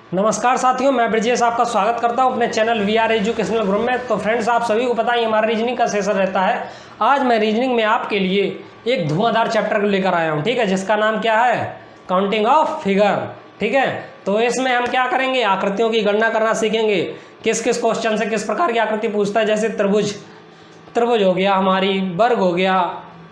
नमस्कार साथियों, मैं ब्रजेश आपका स्वागत करता हूं अपने चैनल वीआर एजुकेशनल ग्रुप में। तो फ्रेंड्स, आप सभी को पता है हमारा रीजनिंग का सेशन रहता है। आज मैं रीजनिंग में आपके लिए एक धुआंधार चैप्टर लेकर आया हूं, ठीक है, जिसका नाम क्या है, काउंटिंग ऑफ फिगर। ठीक है, तो इसमें हम क्या करेंगे, आकृतियों की गणना करना सीखेंगे। किस किस क्वेश्चन से किस प्रकार की आकृति पूछता है, जैसे त्रिभुज हो गया, हमारी वर्ग हो गया,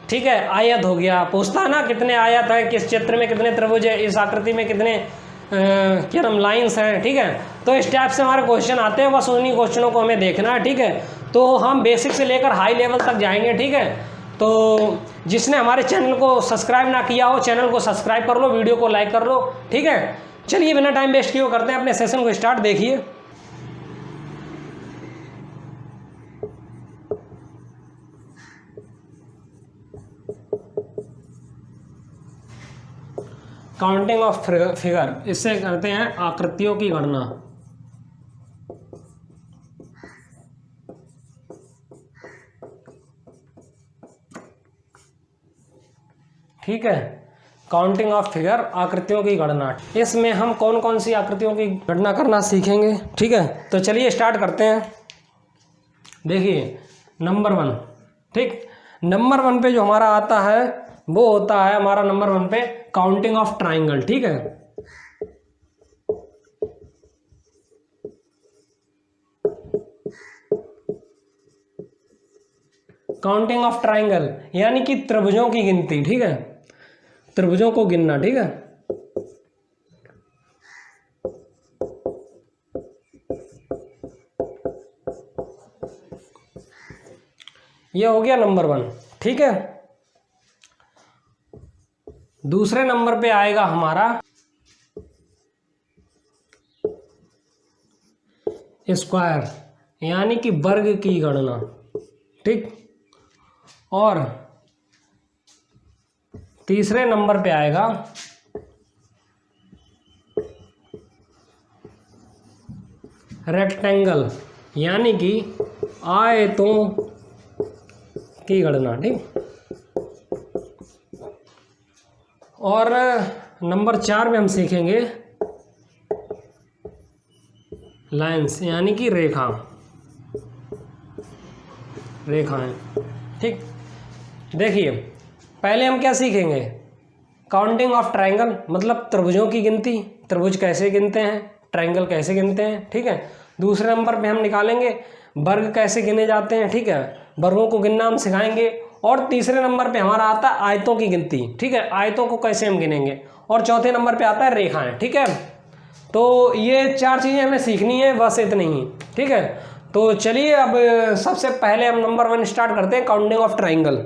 ठीक है, आयत हो गया, पूछता है ना कितने आयत है, किस चित्र में कितने त्रिभुज है, इस आकृति में कितने क्या नाम लाइंस हैं। ठीक है, तो इस टाइप से हमारे क्वेश्चन आते हैं, बस उन्हीं क्वेश्चनों को हमें देखना है। ठीक है, तो हम बेसिक से लेकर हाई लेवल तक जाएंगे। ठीक है, तो जिसने हमारे चैनल को सब्सक्राइब ना किया हो, चैनल को सब्सक्राइब कर लो, वीडियो को लाइक कर लो। ठीक है, चलिए बिना टाइम वेस्ट किए करते हैं अपने सेशन को स्टार्ट। देखिए, काउंटिंग ऑफ फिगर, इससे करते हैं आकृतियों की गणना। ठीक है, काउंटिंग ऑफ फिगर, आकृतियों की गणना। इसमें हम कौन कौन सी आकृतियों की गणना करना सीखेंगे। ठीक है, तो चलिए स्टार्ट करते हैं। देखिए नंबर 1, ठीक, नंबर 1 पे जो हमारा आता है वो होता है हमारा नंबर 1 पे काउंटिंग ऑफ ट्राइंगल। ठीक है, काउंटिंग ऑफ ट्राइंगल यानी कि त्रिभुजों की गिनती। ठीक है, त्रिभुजों को गिनना। ठीक है, ये हो गया नंबर 1। ठीक है, दूसरे नंबर पे आएगा हमारा स्क्वायर यानी कि वर्ग की गणना। ठीक, और तीसरे नंबर पे आएगा रेक्टेंगल यानी कि आयतों की गणना। ठीक, और नंबर 4 में हम सीखेंगे लाइंस यानी कि रेखाएं। ठीक, देखिए पहले हम क्या सीखेंगे, काउंटिंग ऑफ ट्राइंगल मतलब त्रिभुजों की गिनती, त्रिभुज कैसे गिनते हैं, ट्राइंगल कैसे गिनते हैं। ठीक है, दूसरे नंबर पे हम निकालेंगे वर्ग कैसे गिने जाते हैं। ठीक है, वर्गों को गिनना हम सिखाएंगे। और तीसरे नंबर पे हमारा आता है आयतों की गिनती। ठीक है, आयतों को कैसे हम गिनेंगे। और चौथे नंबर पे आता है रेखाएं। ठीक है, तो ये 4 चीज़ें हमें सीखनी है, बस इतनी ही। ठीक है, तो चलिए अब सबसे पहले हम नंबर 1 स्टार्ट करते हैं, काउंटिंग ऑफ ट्राइंगल।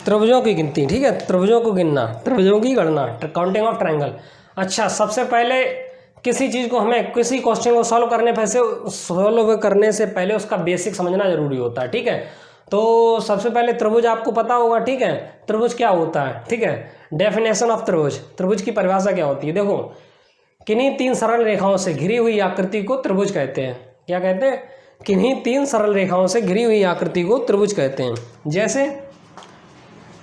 त्रिभुजों की गिनती। ठीक है, त्रिभुजों को गिनना, त्रिभुजों की गणना, काउंटिंग ऑफ ट्राइंगल। अच्छा, सबसे पहले किसी चीज़ को हमें, किसी क्वेश्चन को सॉल्व करने से पहले उसका बेसिक समझना जरूरी होता है। ठीक है, तो सबसे पहले त्रिभुज आपको पता होगा। ठीक है, त्रिभुज क्या होता है। ठीक है, डेफिनेशन ऑफ त्रिभुज, त्रिभुज की परिभाषा क्या होती है। देखो, किन्हीं 3 सरल रेखाओं से घिरी हुई आकृति को त्रिभुज कहते हैं। क्या कहते हैं, किन्हीं 3 सरल रेखाओं से घिरी हुई आकृति को त्रिभुज कहते हैं। जैसे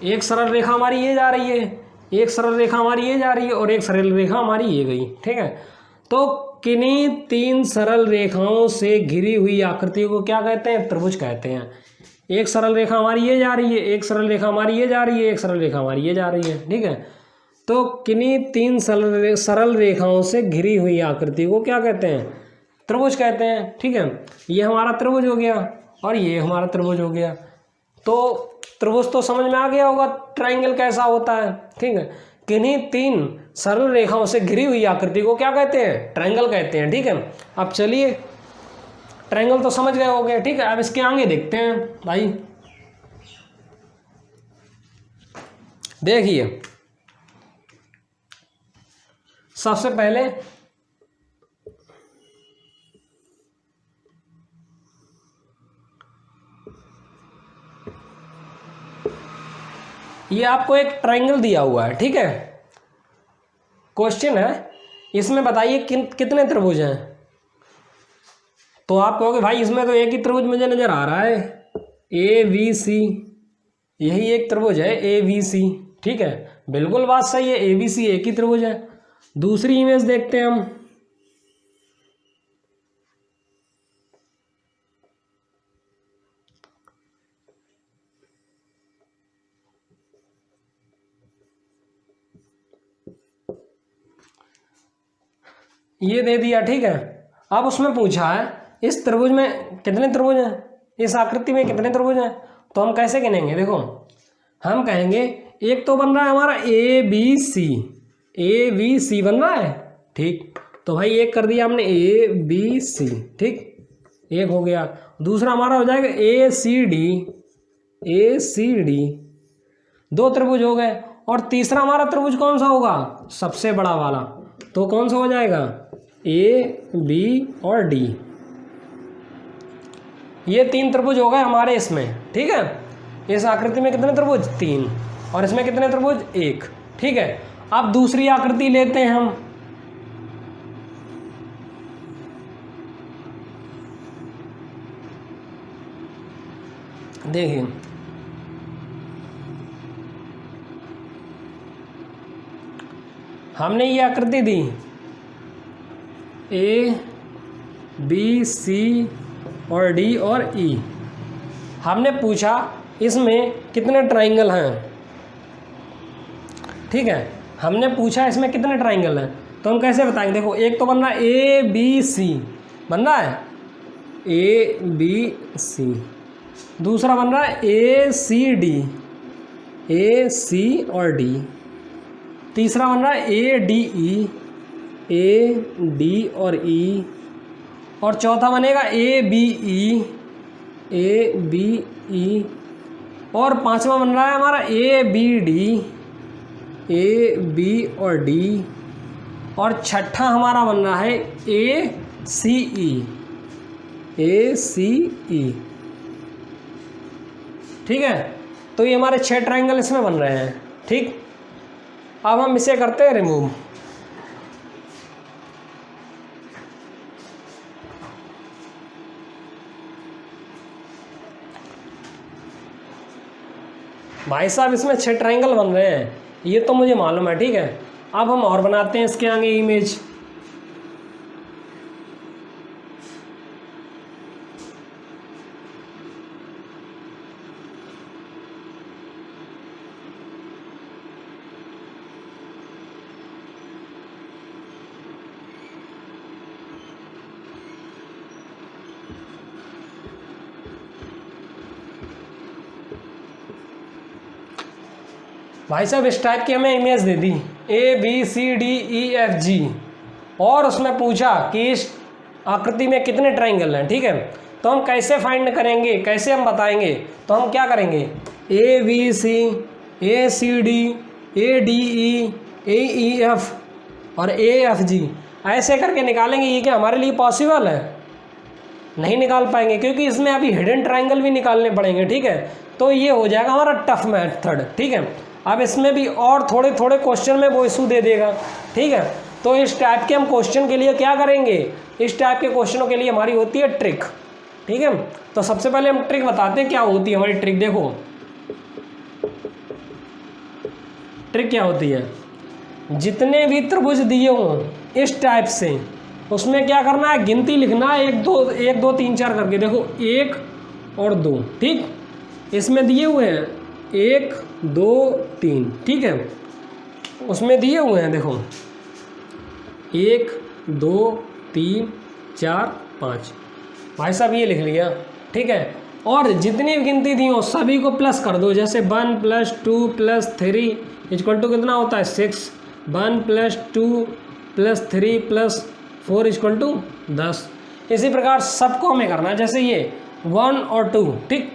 एक सरल रेखा हमारी ये जा रही है, एक सरल रेखा हमारी ये जा रही है, और एक सरल रेखा हमारी ये गई। ठीक है, तो किन्हीं 3 सरल रेखाओं से घिरी हुई आकृति को क्या कहते हैं, त्रिभुज कहते हैं। एक सरल रेखा हमारी ये जा रही है, एक सरल रेखा हमारी ये जा रही है, एक सरल रेखा हमारी ये जा रही है। ठीक है, तो किन्हीं 3 सरल रेखाओं से घिरी हुई आकृति को क्या कहते हैं, त्रिभुज कहते हैं। ठीक है, ये हमारा त्रिभुज हो गया और ये हमारा त्रिभुज हो गया। तो त्रिभुज तो समझ में आ गया होगा ट्राइंगल कैसा होता है। ठीक है, किन्हीं 3 सरल रेखाओं से घिरी हुई आकृति को क्या कहते हैं, ट्राइंगल कहते हैं। ठीक है, अब चलिए ट्राइंगल तो समझ गए होंगे। ठीक है, अब इसके आगे देखते हैं भाई। देखिए सबसे पहले ये आपको एक ट्रायंगल दिया हुआ है, ठीक है। क्वेश्चन है इसमें बताइए कितने त्रिभुज हैं। तो आप कहोगे भाई इसमें तो एक ही त्रिभुज मुझे नजर आ रहा है, ए बी सी, यही एक त्रिभुज है ए बी सी, ठीक है, बिल्कुल बात सही है, ए बी सी एक ही त्रिभुज है। दूसरी इमेज देखते हैं हम। ये दे दिया, ठीक है। अब उसमें पूछा है इस त्रिभुज में कितने त्रिभुज हैं, इस आकृति में कितने त्रिभुज हैं। तो हम कैसे गिनेंगे, देखो हम कहेंगे एक तो बन रहा है हमारा ए बी सी बन रहा है, ठीक। तो भाई एक कर दिया हमने ए बी सी, ठीक, एक हो गया। दूसरा हमारा हो जाएगा ए सी डी, दो त्रिभुज हो गए। और तीसरा हमारा त्रिभुज कौन सा होगा, सबसे बड़ा वाला, तो कौन सा हो जाएगा ए बी और डी। ये तीन त्रिभुज हो गए हमारे इसमें, ठीक है। इस आकृति में कितने त्रिभुज, तीन, और इसमें कितने त्रिभुज, एक, ठीक है। अब दूसरी आकृति लेते हैं हम। देखिए हमने ये आकृति दी ए बी सी और डी और ई। हमने पूछा इसमें कितने ट्राइंगल हैं, ठीक है। हमने पूछा इसमें कितने ट्राइंगल हैं, तो हम कैसे बताएंगे। देखो एक तो बन रहा है ए बी सी, बन रहा है ए बी सी। दूसरा बन रहा है ए सी और डी। तीसरा बन रहा है ए डी और ई। और चौथा बनेगा ए बी ई। और पांचवा बन रहा है हमारा ए बी और डी। और छठा हमारा बन रहा है ए सी ई, ठीक है। तो ये हमारे 6 ट्रायंगल इसमें बन रहे हैं, ठीक। अब हम इसे करते हैं रिमूव। भाई साहब इसमें 6 ट्रायंगल बन रहे हैं, ये तो मुझे मालूम है, ठीक है। अब हम और बनाते हैं इसके आगे इमेज। भाई साहब इस टाइप की हमें इमेज दे दी A B C D E F G, और उसमें पूछा कि इस आकृति में कितने ट्रायंगल हैं, ठीक है। तो हम कैसे फाइंड करेंगे, कैसे हम बताएंगे। तो हम क्या करेंगे, A B C, A C D, A D E F और ए एफ जी, ऐसे करके निकालेंगे। ये क्या हमारे लिए पॉसिबल है, नहीं निकाल पाएंगे, क्योंकि इसमें अभी हिडन ट्रायंगल भी निकालने पड़ेंगे, ठीक है। तो ये हो जाएगा हमारा टफ मेथड, ठीक है। अब इसमें भी और थोड़े थोड़े क्वेश्चन में वो इशू दे देगा, ठीक है। तो इस टाइप के हम क्वेश्चन के लिए क्या करेंगे, इस टाइप के क्वेश्चनों के लिए हमारी होती है ट्रिक, ठीक है। तो सबसे पहले हम ट्रिक बताते हैं क्या होती है हमारी ट्रिक। देखो ट्रिक क्या होती है, जितने भी त्रिभुज दिए हों इस टाइप से, उसमें क्या करना है, गिनती लिखना है, 1 2 3 4 करके। देखो 1 और 2, ठीक, इसमें दिए हुए हैं 1 2 3, ठीक है। उसमें दिए हुए हैं देखो 1 2 3 4 5, भाई साहब ये लिख लिया, ठीक है। और जितनी भी गिनती दी हो सभी को प्लस कर दो। जैसे 1 + 2 + 3 = कितना होता है 6, 1 + 2 + 3 + 4 = 10। इसी प्रकार सबको हमें करना है। जैसे ये 1 और 2, ठीक,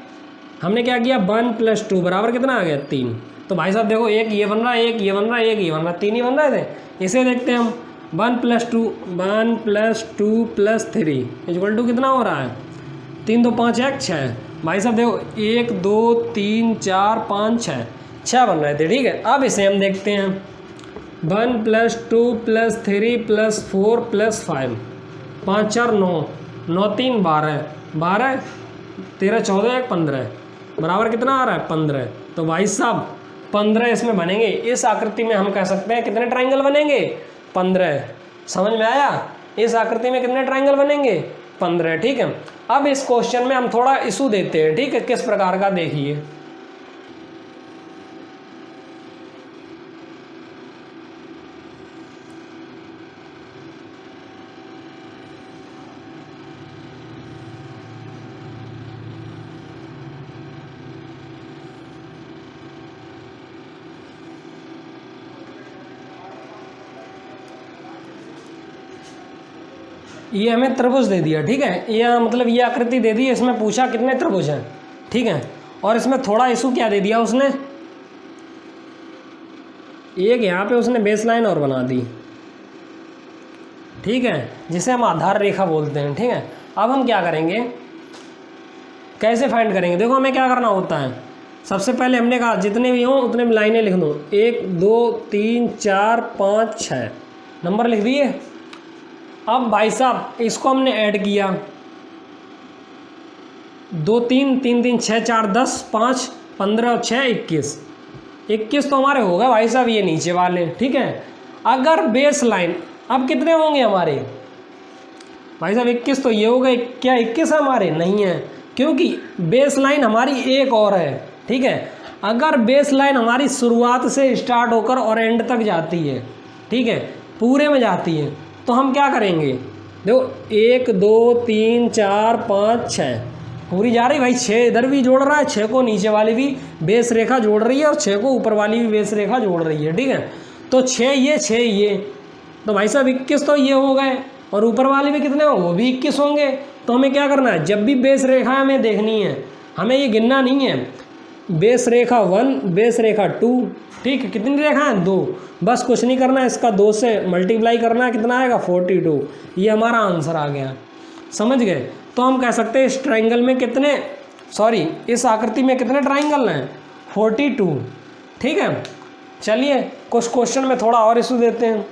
हमने क्या किया 1 + 2 बराबर कितना आ गया 3। तो भाई साहब देखो एक ये बन रहा है, एक ये बन रहा है, एक ये बन रहा है, 3 ही बन रहे थे। इसे देखते हैं हम 1 + 2 + 3 = कितना हो रहा है 3 2 5 1 6। भाई साहब देखो 1 2 3 4 5 6, 6 बन रहे थे, ठीक है। अब इसे हम देखते हैं, 1 + 2 + 3 + 4 + 5, 5 4 9, 9 3 12, 12 13 14 1 15 बराबर कितना आ रहा है 15। तो भाई साहब 15 इसमें बनेंगे। इस आकृति में हम कह सकते हैं कितने ट्रायंगल बनेंगे 15। समझ में आया? इस आकृति में कितने ट्रायंगल बनेंगे 15, ठीक है। अब इस क्वेश्चन में हम थोड़ा इशू देते हैं, ठीक है, किस प्रकार का देखिए। ये हमें त्रिभुज दे दिया, ठीक है, ये मतलब ये आकृति दे दी, इसमें पूछा कितने त्रिभुज हैं, ठीक है। और इसमें थोड़ा इशू क्या दे दिया उसने, एक यहाँ पे उसने बेस लाइन और बना दी, ठीक है, जिसे हम आधार रेखा बोलते हैं, ठीक है। अब हम क्या करेंगे, कैसे फाइंड करेंगे, देखो हमें क्या करना होता है। सबसे पहले हमने कहा जितने भी हों उतने भी लाइनें लिख दो, 1 2 3 4 5 6 नंबर लिख दिए। अब भाई साहब इसको हमने ऐड किया, 2 3 3 3 6 4 10 5 15 और 6 21, 21 तो हमारे हो गए भाई साहब ये नीचे वाले, ठीक है। अगर बेस लाइन अब कितने होंगे हमारे भाई साहब 21 तो ये हो गए, क्या 21 हमारे नहीं है, क्योंकि बेस लाइन हमारी एक और है, ठीक है। अगर बेस लाइन हमारी शुरुआत से स्टार्ट होकर और एंड तक जाती है, ठीक है, पूरे में जाती है, तो हम क्या करेंगे, देखो 1 2 3 4 5 6 पूरी जा रही भाई, 6 इधर भी जोड़ रहा है, 6 को नीचे वाली भी बेस रेखा जोड़ रही है और 6 को ऊपर वाली भी बेस रेखा जोड़ रही है, ठीक है। तो 6 ये, तो भाई साहब 21 तो ये हो गए, और ऊपर वाले भी कितने हो, वो भी 21 होंगे। तो हमें क्या करना है, जब भी बेस रेखा हमें देखनी है, हमें ये गिनना नहीं है, बेस रेखा 1 बेस रेखा 2, ठीक है, कितनी रेखा है 2, बस कुछ नहीं करना है, इसका 2 से मल्टीप्लाई करना है, कितना आएगा 42, ये हमारा आंसर आ गया, समझ गए। तो हम कह सकते हैं इस ट्रायंगल में कितने, सॉरी इस आकृति में कितने ट्रायंगल हैं 42, ठीक है। चलिए कुछ क्वेश्चन में थोड़ा और इशू देते हैं।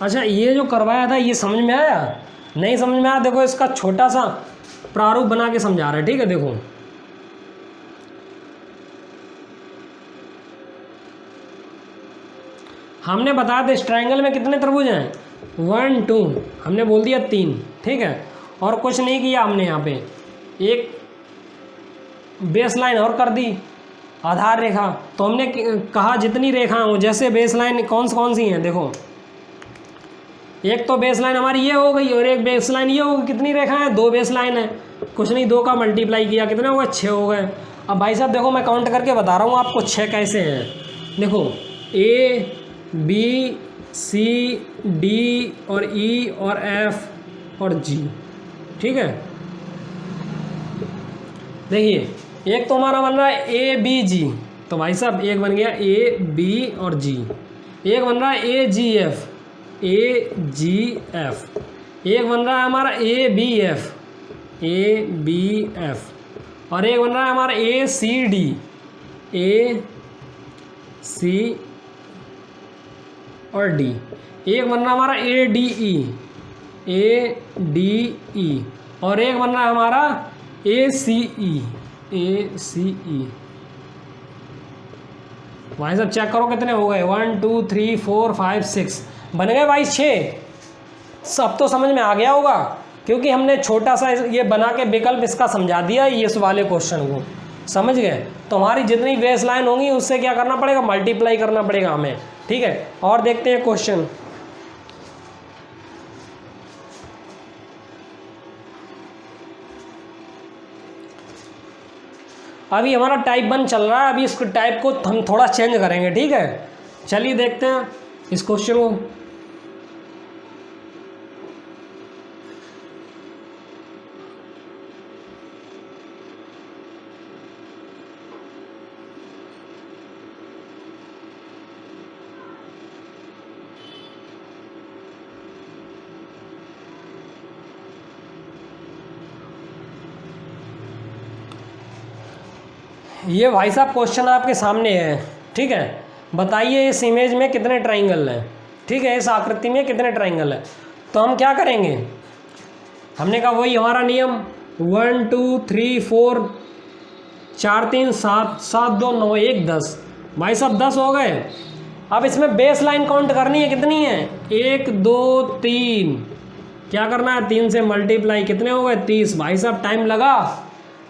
अच्छा ये जो करवाया था ये समझ में आया, नहीं समझ में आया, देखो इसका छोटा सा प्रारूप बना के समझा रहा है, ठीक है। देखो हमने बताया था इस ट्रायंगल में कितने त्रिभुज हैं 1 2, हमने बोल दिया 3, ठीक है, और कुछ नहीं किया हमने, यहाँ पे एक बेस लाइन और कर दी आधार रेखा। तो हमने कहा जितनी रेखा हो, जैसे बेस लाइन कौन सी हैं, देखो एक तो बेस लाइन हमारी ये हो गई और एक बेस लाइन ये हो गई, कितनी रेखा है 2 बेस लाइन है, कुछ नहीं 2 का मल्टीप्लाई किया कितने हो गए 6 हो गए। अब भाई साहब देखो मैं काउंट करके बता रहा हूँ आपको 6 कैसे हैं, देखो A B C D और E और F और G, ठीक है। देखिए एक तो हमारा बन रहा है A B G, तो भाई साहब एक बन गया A B और G, एक बन रहा है A G F A G F, एक बन रहा है हमारा A B F, और एक बन रहा है हमारा A C D और D, एक बन रहा है हमारा A D E, और एक बन रहा है हमारा A C E। भाई साहब चेक करो कितने हो गए 1 2 3 4 5 6 बन गए भाई 6। सब तो समझ में आ गया होगा, क्योंकि हमने छोटा सा ये बना के विकल्प इसका समझा दिया इस वाले क्वेश्चन को, समझ गए। तो हमारी जितनी बेस लाइन होंगी उससे क्या करना पड़ेगा, मल्टीप्लाई करना पड़ेगा हमें, ठीक है। और देखते हैं क्वेश्चन, अभी हमारा टाइप 1 चल रहा है, अभी इस टाइप को हम थोड़ा चेंज करेंगे, ठीक है। चलिए देखते हैं इस क्वेश्चन को। ये भाई साहब क्वेश्चन आपके सामने है, ठीक है। बताइए इस इमेज में कितने ट्राइंगल हैं, ठीक है, इस आकृति में कितने ट्राइंगल हैं। तो हम क्या करेंगे, हमने कहा वही हमारा नियम 1 2 3 4 4 3 7 7 2 9 1 10। भाई साहब 10 हो गए। अब इसमें बेस लाइन काउंट करनी है, कितनी है 1 2 3, क्या करना है 3 से मल्टीप्लाई, कितने हो गए 30। भाई साहब टाइम लगा,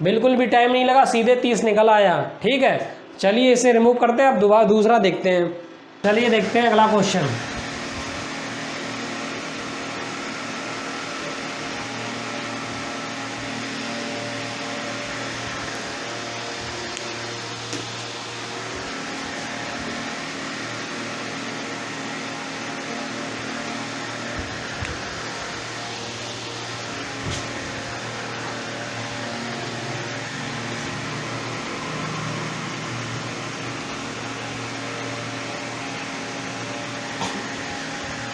बिल्कुल भी टाइम नहीं लगा, सीधे 30 निकल आया, ठीक है। चलिए इसे रिमूव करते हैं, अब दोबारा दूसरा देखते हैं। चलिए देखते हैं अगला क्वेश्चन।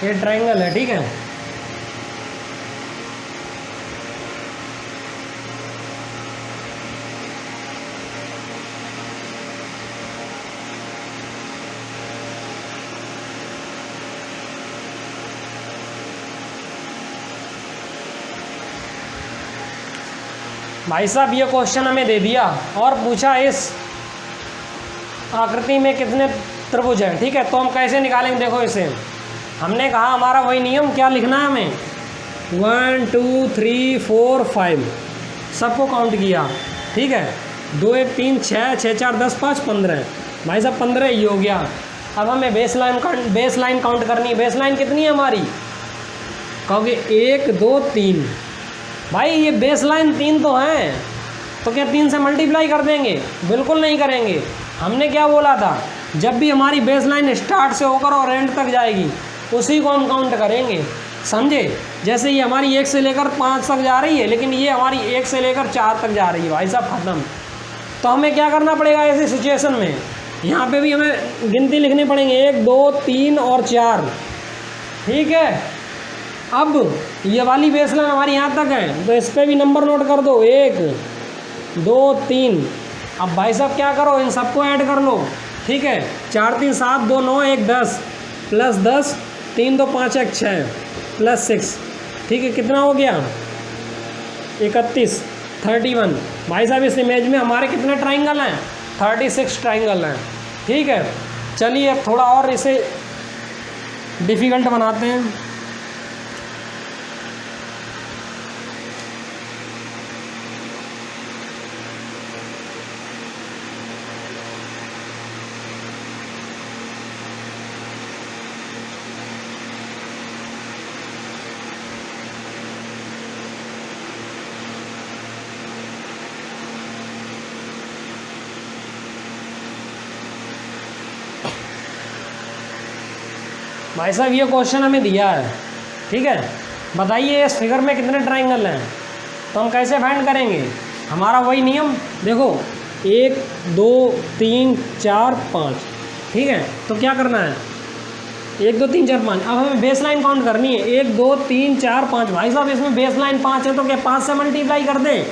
ये ट्रायंगल है, ठीक है। भाई साहब ये क्वेश्चन हमें दे दिया और पूछा इस आकृति में कितने त्रिभुज हैं, ठीक है। तो हम कैसे निकालेंगे, देखो इसे हमने कहा हमारा वही नियम, क्या लिखना है हमें 1 2 3 4 5 सबको काउंट किया, ठीक है। 2 1 3 6 6 4 10 5 15। भाई साहब 15 ही हो गया। अब हमें बेस लाइन काउंट करनी है। बेस लाइन कितनी है हमारी, कहोगे 1 2 3। भाई ये बेस लाइन 3 तो हैं, तो क्या 3 से मल्टीप्लाई कर देंगे, बिल्कुल नहीं करेंगे। हमने क्या बोला था, जब भी हमारी बेस लाइन स्टार्ट से होकर और एंड तक जाएगी उसी को हम काउंट करेंगे, समझे। जैसे ये हमारी 1 से लेकर 5 तक जा रही है, लेकिन ये हमारी 1 से लेकर 4 तक जा रही है, भाई साहब ख़त्म। तो हमें क्या करना पड़ेगा ऐसी सिचुएशन में, यहाँ पे भी हमें गिनती लिखनी पड़ेंगे 1 2 3 और 4, ठीक है। अब ये वाली बेस लाइन हमारी यहाँ तक है, तो इस पर भी नंबर नोट कर दो 1 2 3। अब भाई साहब क्या करो, इन सबको ऐड कर लो, ठीक है। 4 3 7 2 9 1 10 प्लस 10 3 2 5 1 6 प्लस 6, ठीक है। कितना हो गया 31 31। भाई साहब इस इमेज में हमारे कितने ट्राइंगल हैं 36 ट्राइंगल हैं, ठीक है। चलिए अब थोड़ा और इसे डिफ़िकल्ट बनाते हैं। भाई साहब ये क्वेश्चन हमें दिया है, ठीक है। बताइए इस फिगर में कितने ट्राइंगल हैं। तो हम कैसे फाइंड करेंगे, हमारा वही नियम, देखो 1 2 3 4 5, ठीक है। तो क्या करना है 1 2 3 4 5। अब हमें बेस लाइन काउंट करनी है 1 2 3 4 5। भाई साहब इसमें बेस लाइन 5 है, तो क्या 5 से मल्टीप्लाई कर दें,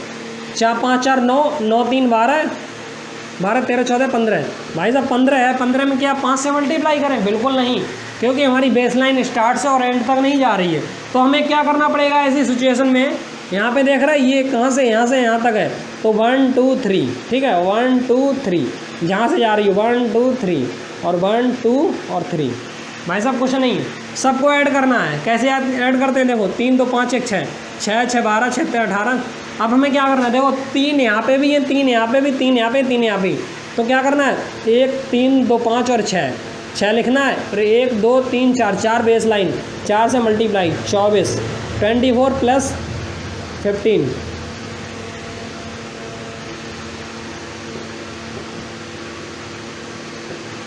4 5 4 9 9 3 12 12 13 14 15। भाई साहब 15 है, 15 में क्या 5 से मल्टीप्लाई करें, बिल्कुल नहीं, क्योंकि हमारी बेस लाइन स्टार्ट से और एंड तक नहीं जा रही है। तो हमें क्या करना पड़ेगा ऐसी सिचुएशन में, यहाँ पे देख रहा है ये कहाँ से यहाँ तक है, तो 1 2 3, ठीक है। 1 2 3 जहाँ से जा रही है 1 2 3 और 1 2 और 3। भाई साहब कुछ नहीं, सबको ऐड करना है। कैसे ऐड करते हैं, देखो 3 2 5 1 6 6 6 12 6 13 18। अब हमें क्या करना है, देखो 3 यहाँ पे भी है, 3 यहाँ पे भी, 3 यहाँ पे, 3 यहाँ पे। तो क्या करना है 1 3 2 5 और 6 लिखना है। फिर 1 2 3 4 4 बेस लाइन, 4 से मल्टीप्लाई 24 24 प्लस 15।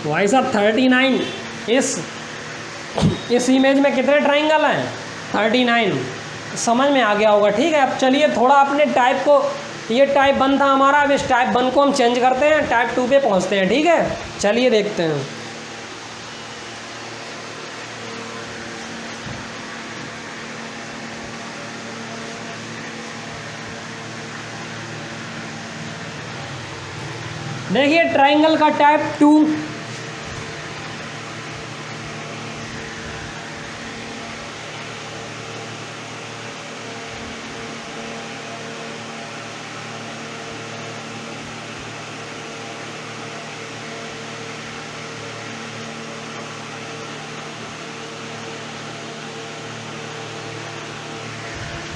भाई साहब 39। इस इमेज में कितने ट्राइंगल हैं 39, समझ में आ गया होगा, ठीक है। अब चलिए थोड़ा अपने टाइप को, ये टाइप 1 था हमारा, अब इस टाइप 1 को हम चेंज करते हैं, टाइप 2 पे पहुंचते हैं, ठीक है। चलिए देखते हैं। देखिए ट्राइंगल का टाइप 2,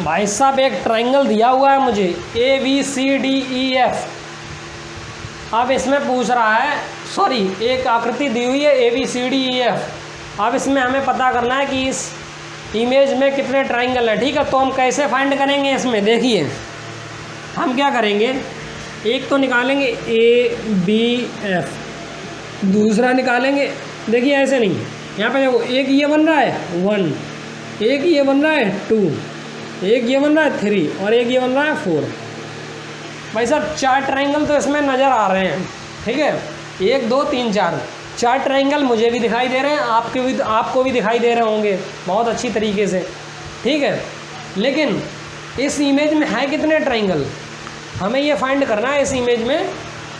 भाई साहब एक ट्राइंगल दिया हुआ है मुझे ABCDEF। अब इसमें पूछ रहा है, सॉरी एक आकृति दी हुई है ABCDEF। अब इसमें हमें पता करना है कि इस इमेज में कितने ट्राइंगल है। ठीक है, तो हम कैसे फाइंड करेंगे इसमें, देखिए हम क्या करेंगे, एक तो निकालेंगे ABF, दूसरा निकालेंगे, देखिए ऐसे नहीं, यहाँ पे देखो एक ये बन रहा है 1, एक ये बन रहा है 2, एक ये बन रहा है 3 और एक ये बन रहा है 4। भाई साहब 4 ट्राइंगल तो इसमें नज़र आ रहे हैं। ठीक है, 1 2 3 4 ट्राइंगल मुझे भी दिखाई दे रहे हैं, आपको भी दिखाई दे रहे होंगे बहुत अच्छी तरीके से। ठीक है, लेकिन इस इमेज में है कितने ट्राइंगल, हमें ये फाइंड करना है इस इमेज में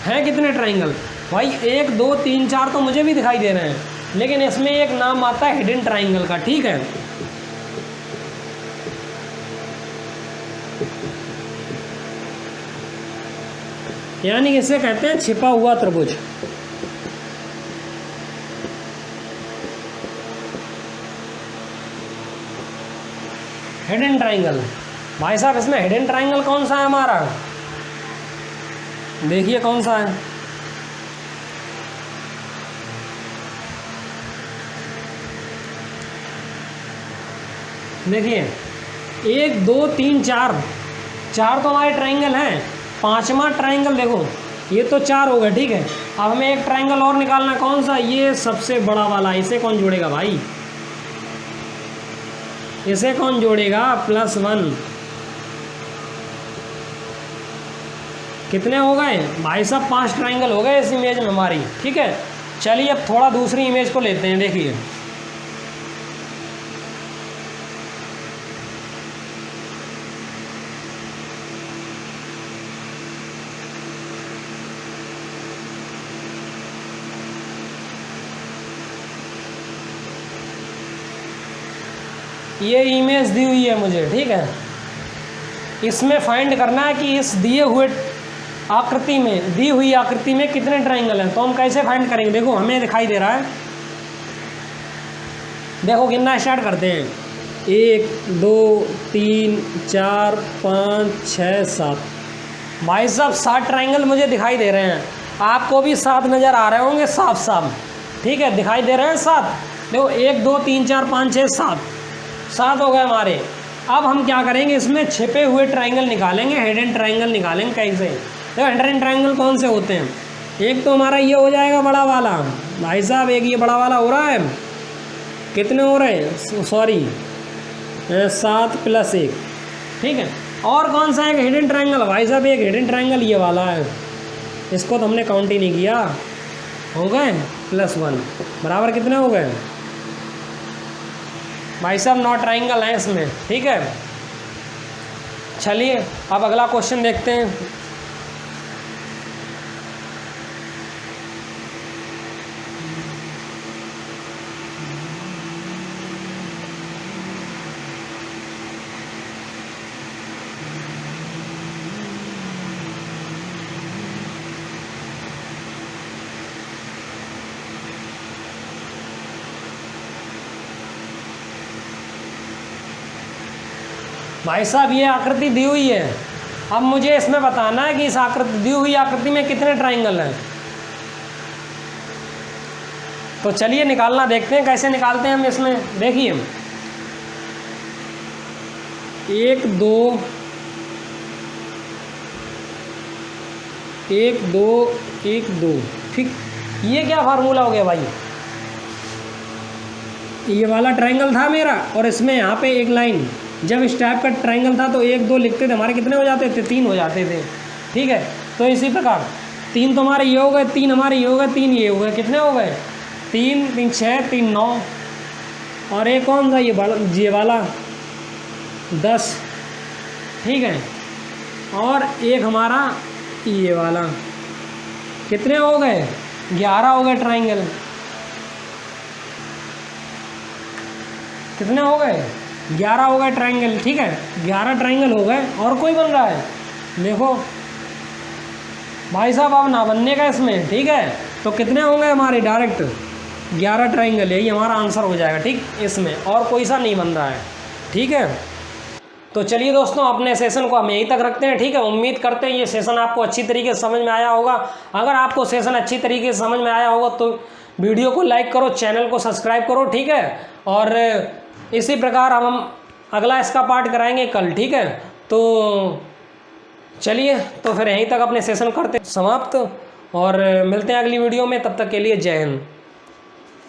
है कितने ट्राइंगल। भाई 1 2 3 4 तो मुझे भी दिखाई दे रहे हैं, लेकिन इसमें एक नाम आता है हिडन ट्राइंगल का। ठीक है, यानी इसे कहते हैं छिपा हुआ त्रिभुज। Hidden triangle. भाई साहब इसमें हिडन ट्राइंगल कौन सा है हमारा, देखिए कौन सा है, देखिए 1 2 3 4 तो हमारे ट्राइंगल हैं। 5वां ट्राइंगल देखो, ये तो 4 हो गए। ठीक है, अब हमें एक ट्राइंगल और निकालना, कौन सा, ये सबसे बड़ा वाला। इसे कौन जोड़ेगा भाई, इसे कौन जोड़ेगा, +1। कितने हो गए भाई साहब, 5 ट्राइंगल हो गए इस इमेज में हमारी। ठीक है, चलिए अब थोड़ा दूसरी इमेज को लेते हैं। देखिए ये इमेज दी हुई है मुझे। ठीक है, इसमें फाइंड करना है कि इस दिए हुए आकृति में, दी हुई आकृति में कितने ट्राइंगल हैं। तो हम कैसे फाइंड करेंगे, देखो हमें दिखाई दे रहा है, देखो गिनना स्टार्ट करते हैं, 1 2 3 4 5 6 7। भाई साहब 7 ट्राइंगल मुझे दिखाई दे रहे हैं, आपको भी 7 नज़र आ रहे होंगे साफ साफ। ठीक है, दिखाई दे रहे हैं 7, देखो 1 2 3 4 5 6 7 हो गए हमारे। अब हम क्या करेंगे, इसमें छिपे हुए ट्राइंगल निकालेंगे, हिडन ट्राइंगल निकालेंगे। कैसे, तो हिडन ट्राइंगल कौन से होते हैं, एक तो हमारा ये हो जाएगा बड़ा वाला। भाई साहब एक ये बड़ा वाला हो रहा है, कितने हो रहे हैं, सॉरी 7 + 1। ठीक है, और कौन सा है हिडन ट्राइंगल, भाई साहब एक हिडन ट्राइंगल ये वाला है, इसको तो हमने काउंट ही नहीं किया। हो गए +1 बराबर कितने हो गए भाई साहब, 9 ट्राइंगल हैं इसमें। ठीक है, चलिए अब अगला क्वेश्चन देखते हैं। भाई साहब ये आकृति दी हुई है, अब मुझे इसमें बताना है कि इस आकृति, दी हुई आकृति में कितने ट्राइंगल हैं। तो चलिए निकालना देखते हैं, कैसे निकालते हैं हम इसमें। देखिए 1 2 1 2 1 2। ठीक, ये क्या फार्मूला हो गया भाई, ये वाला ट्राइंगल था मेरा, और इसमें यहाँ पे एक लाइन, जब इस टाइप का ट्राइंगल था तो 1 2 लिखते थे, हमारे कितने हो जाते थे, 3 हो जाते थे। ठीक है, तो इसी प्रकार 3 तो हमारे ये हो गए, 3 हमारे ये हो गए, 3 ये हो गए, कितने हो गए, 3 3 6 3 9, और एक कौन सा ये वाला 10। ठीक है, और एक हमारा ये वाला कितने हो गए? 11 हो गए ट्राइंगल। कितने हो गए? 11 हो गए ट्राइंगल, ठीक है, 11 ट्राइंगल हो गए। और कोई बन रहा है? देखो भाई साहब, अब ना बनने का इसमें, ठीक है। तो कितने होंगे हमारे? डायरेक्ट 11 ट्राइंगल, यही हमारा आंसर हो जाएगा, ठीक। इसमें और कोई सा नहीं बन रहा है, ठीक है। तो चलिए दोस्तों, अपने सेशन को हम यहीं तक रखते हैं, ठीक है। उम्मीद करते हैं ये सेशन आपको अच्छी तरीके से समझ में आया होगा। अगर आपको सेशन अच्छी तरीके से समझ में आया होगा तो वीडियो को लाइक करो, चैनल को सब्सक्राइब करो, ठीक है। और इसी प्रकार हम अगला इसका पार्ट कराएंगे कल, ठीक है। तो चलिए, तो फिर यहीं तक अपने सेशन करते समाप्त, और मिलते हैं अगली वीडियो में। तब तक के लिए जय हिंद।